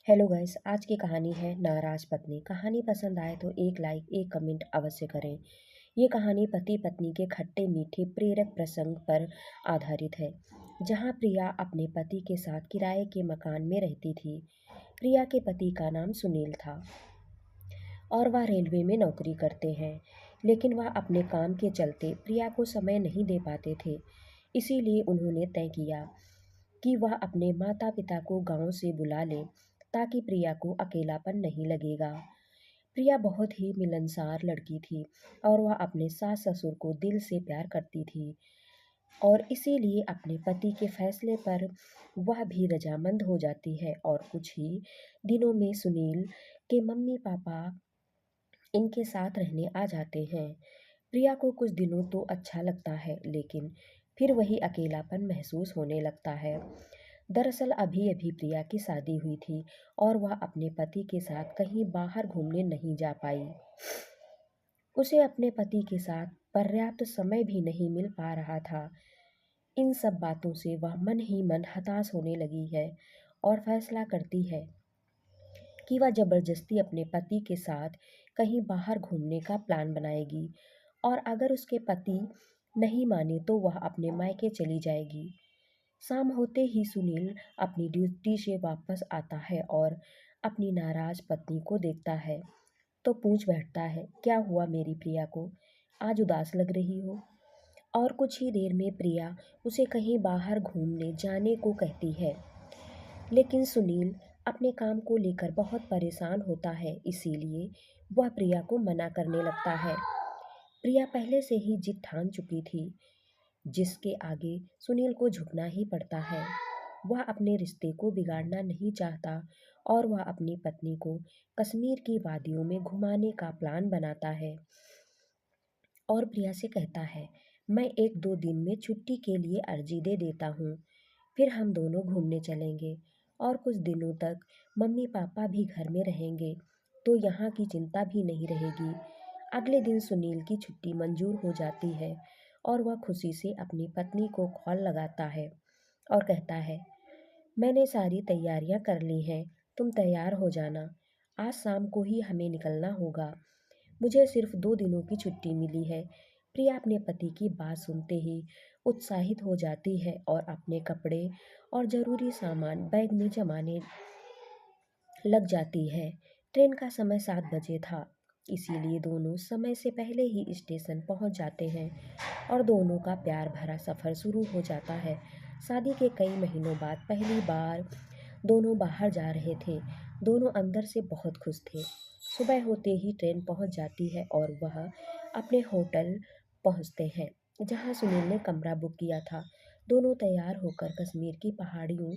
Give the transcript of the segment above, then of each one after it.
Hello guys, आज की कहानी है नाराज पत्नी। कहानी पसंद आए तो एक लाइक एक कमेंट अवश्य करें। ये कहानी पति पत्नी के खट्टे मीठे प्रेरक प्रसंग पर आधारित है, जहां प्रिया अपने पति के साथ किराए के मकान में रहती थी। प्रिया के पति का नाम सुनील था और वह रेलवे में नौकरी करते हैं, लेकिन वह अपने काम के चलते प्रिया को समय नहीं दे पाते थे। इसीलिए उन्होंने तय किया कि वह अपने माता पिता को गांव से बुला ले, ताकि प्रिया को अकेलापन नहीं लगेगा। प्रिया बहुत ही मिलनसार लड़की थी और वह अपने सास ससुर को दिल से प्यार करती थी, और इसीलिए अपने पति के फैसले पर वह भी रजामंद हो जाती है। और कुछ ही दिनों में सुनील के मम्मी पापा इनके साथ रहने आ जाते हैं। प्रिया को कुछ दिनों तो अच्छा लगता है, लेकिन फिर वही अकेलापन महसूस होने लगता है। दरअसल अभी अभी प्रिया की शादी हुई थी और वह अपने पति के साथ कहीं बाहर घूमने नहीं जा पाई। उसे अपने पति के साथ पर्याप्त समय भी नहीं मिल पा रहा था। इन सब बातों से वह मन ही मन हताश होने लगी है और फैसला करती है कि वह जबरदस्ती अपने पति के साथ कहीं बाहर घूमने का प्लान बनाएगी, और अगर उसके पति नहीं माने तो वह अपने मायके चली जाएगी। शाम होते ही सुनील अपनी ड्यूटी से वापस आता है और अपनी नाराज पत्नी को देखता है तो पूछ बैठता है, क्या हुआ मेरी प्रिया को, आज उदास लग रही हो। और कुछ ही देर में प्रिया उसे कहीं बाहर घूमने जाने को कहती है, लेकिन सुनील अपने काम को लेकर बहुत परेशान होता है, इसीलिए वह प्रिया को मना करने लगता है। प्रिया पहले से ही जिद ठान चुकी थी, जिसके आगे सुनील को झुकना ही पड़ता है। वह अपने रिश्ते को बिगाड़ना नहीं चाहता और वह अपनी पत्नी को कश्मीर की वादियों में घुमाने का प्लान बनाता है और प्रिया से कहता है, मैं एक दो दिन में छुट्टी के लिए अर्जी दे देता हूँ, फिर हम दोनों घूमने चलेंगे और कुछ दिनों तक मम्मी पापा भी घर में रहेंगे, तो यहाँ की चिंता भी नहीं रहेगी। अगले दिन सुनील की छुट्टी मंजूर हो जाती है और वह खुशी से अपनी पत्नी को कॉल लगाता है और कहता है, मैंने सारी तैयारियां कर ली हैं, तुम तैयार हो जाना, आज शाम को ही हमें निकलना होगा। मुझे सिर्फ 2 दिनों की छुट्टी मिली है। प्रिया अपने पति की बात सुनते ही उत्साहित हो जाती है और अपने कपड़े और ज़रूरी सामान बैग में जमाने लग जाती है। ट्रेन का समय 7 बजे था, इसीलिए दोनों समय से पहले ही स्टेशन पहुंच जाते हैं और दोनों का प्यार भरा सफ़र शुरू हो जाता है। शादी के कई महीनों बाद पहली बार दोनों बाहर जा रहे थे। दोनों अंदर से बहुत खुश थे। सुबह होते ही ट्रेन पहुंच जाती है और वह अपने होटल पहुंचते हैं, जहां सुनील ने कमरा बुक किया था। दोनों तैयार होकर कश्मीर की पहाड़ियों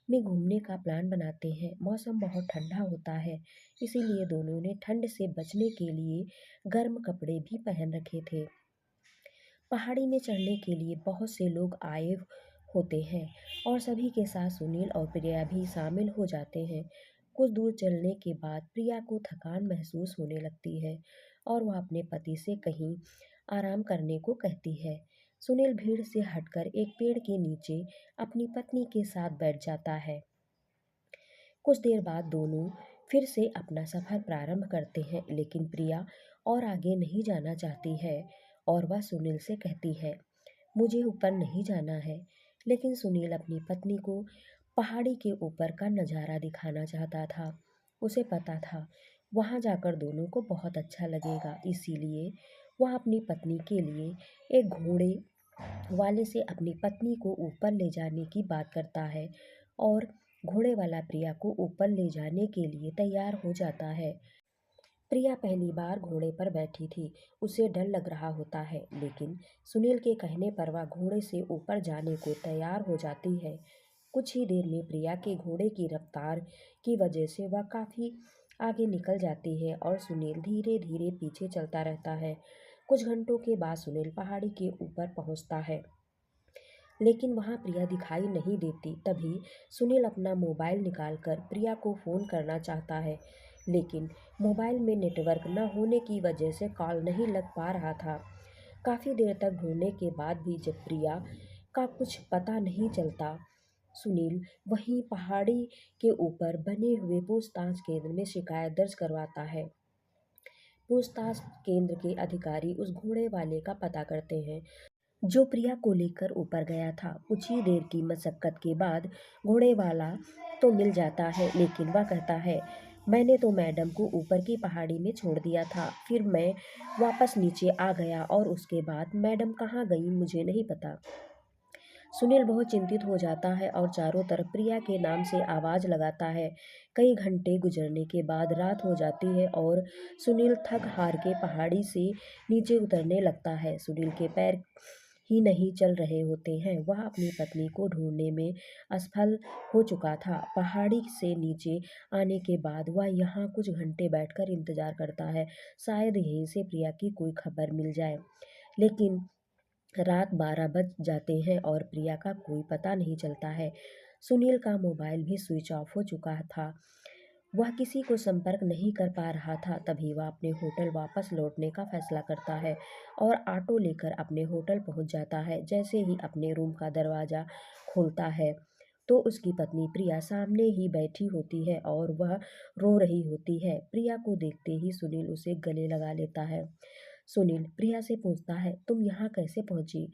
में घूमने का प्लान बनाते हैं। मौसम बहुत ठंडा होता है, इसीलिए दोनों ने ठंड से बचने के लिए गर्म कपड़े भी पहन रखे थे। पहाड़ी में चढ़ने के लिए बहुत से लोग आए होते हैं और सभी के साथ सुनील और प्रिया भी शामिल हो जाते हैं। कुछ दूर चलने के बाद प्रिया को थकान महसूस होने लगती है और वह अपने पति से कहीं आराम करने को कहती है। सुनील भीड़ से हटकर एक पेड़ के नीचे अपनी पत्नी के साथ बैठ जाता है। कुछ देर बाद दोनों फिर से अपना सफ़र प्रारंभ करते हैं, लेकिन प्रिया और आगे नहीं जाना चाहती है और वह सुनील से कहती है, मुझे ऊपर नहीं जाना है। लेकिन सुनील अपनी पत्नी को पहाड़ी के ऊपर का नज़ारा दिखाना चाहता था। उसे पता था वहाँ जाकर दोनों को बहुत अच्छा लगेगा, इसीलिए वह अपनी पत्नी के लिए एक घोड़े वाले से अपनी पत्नी को ऊपर ले जाने की बात करता है और घोड़े वाला प्रिया को ऊपर ले जाने के लिए तैयार हो जाता है। प्रिया पहली बार घोड़े पर बैठी थी, उसे डर लग रहा होता है, लेकिन सुनील के कहने पर वह घोड़े से ऊपर जाने को तैयार हो जाती है। कुछ ही देर में प्रिया के घोड़े की रफ्तार की वजह से वह काफ़ी आगे निकल जाती है और सुनील धीरे धीरे पीछे चलता रहता है। कुछ घंटों के बाद सुनील पहाड़ी के ऊपर पहुंचता है, लेकिन वहां प्रिया दिखाई नहीं देती। तभी सुनील अपना मोबाइल निकालकर प्रिया को फ़ोन करना चाहता है, लेकिन मोबाइल में नेटवर्क न होने की वजह से कॉल नहीं लग पा रहा था। काफ़ी देर तक ढूंढने के बाद भी जब प्रिया का कुछ पता नहीं चलता, सुनील वहीं पहाड़ी के ऊपर बने हुए पूछताछ केंद्र में शिकायत दर्ज करवाता है। पूछताछ केंद्र के अधिकारी उस घोड़े वाले का पता करते हैं जो प्रिया को लेकर ऊपर गया था। कुछ ही देर की मशक्कत के बाद घोड़े वाला तो मिल जाता है, लेकिन वह कहता है, मैंने तो मैडम को ऊपर की पहाड़ी में छोड़ दिया था, फिर मैं वापस नीचे आ गया और उसके बाद मैडम कहाँ गई मुझे नहीं पता। सुनील बहुत चिंतित हो जाता है और चारों तरफ प्रिया के नाम से आवाज लगाता है। कई घंटे गुजरने के बाद रात हो जाती है और सुनील थक हार के पहाड़ी से नीचे उतरने लगता है। सुनील के पैर ही नहीं चल रहे होते हैं। वह अपनी पत्नी को ढूंढने में असफल हो चुका था। पहाड़ी से नीचे आने के बाद वह यहाँ कुछ घंटे बैठकर इंतजार करता है, शायद यहीं से प्रिया की कोई खबर मिल जाए। लेकिन रात 12 बज जाते हैं और प्रिया का कोई पता नहीं चलता है। सुनील का मोबाइल भी स्विच ऑफ हो चुका था। वह किसी को संपर्क नहीं कर पा रहा था। तभी वह अपने होटल वापस लौटने का फैसला करता है और ऑटो लेकर अपने होटल पहुंच जाता है। जैसे ही अपने रूम का दरवाज़ा खोलता है तो उसकी पत्नी प्रिया सामने ही बैठी होती है और वह रो रही होती है। प्रिया को देखते ही सुनील उसे गले लगा लेता है। सुनील प्रिया से पूछता है, तुम यहाँ कैसे पहुँची?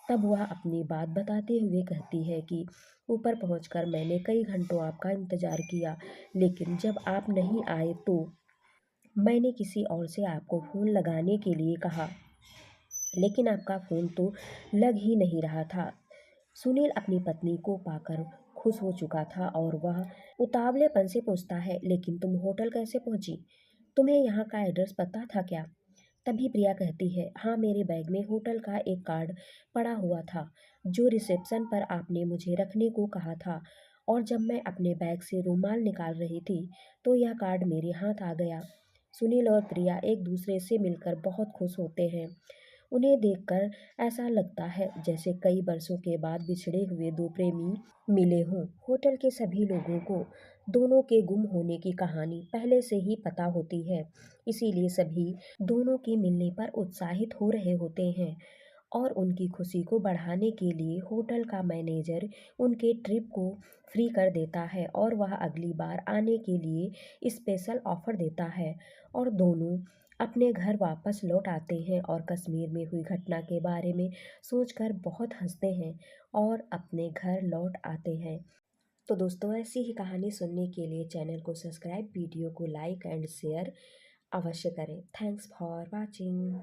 तब वह अपनी बात बताते हुए कहती है कि ऊपर पहुंचकर मैंने कई घंटों आपका इंतजार किया, लेकिन जब आप नहीं आए तो मैंने किसी और से आपको फ़ोन लगाने के लिए कहा, लेकिन आपका फ़ोन तो लग ही नहीं रहा था। सुनील अपनी पत्नी को पाकर खुश हो चुका था और वह उतावलेपन से पूछता है, लेकिन तुम होटल कैसे पहुंची? तुम्हें यहाँ का एड्रेस पता था क्या? तभी प्रिया कहती है, हाँ मेरे बैग में होटल का एक कार्ड पड़ा हुआ था जो रिसेप्शन पर आपने मुझे रखने को कहा था, और जब मैं अपने बैग से रुमाल निकाल रही थी तो यह कार्ड मेरे हाथ आ गया। सुनील और प्रिया एक दूसरे से मिलकर बहुत खुश होते हैं। उन्हें देखकर ऐसा लगता है जैसे कई वर्षों के बाद बिछड़े हुए दो प्रेमी मिले हों। होटल के सभी लोगों को दोनों के गुम होने की कहानी पहले से ही पता होती है, इसीलिए सभी दोनों के मिलने पर उत्साहित हो रहे होते हैं और उनकी खुशी को बढ़ाने के लिए होटल का मैनेजर उनके ट्रिप को फ्री कर देता है और वह अगली बार आने के लिए स्पेशल ऑफर देता है और दोनों अपने घर वापस लौट आते हैं और कश्मीर में हुई घटना के बारे में सोचकर बहुत हंसते हैं और अपने घर लौट आते हैं। तो दोस्तों, ऐसी ही कहानी सुनने के लिए चैनल को सब्सक्राइब, वीडियो को लाइक एंड शेयर अवश्य करें। Thanks for watching.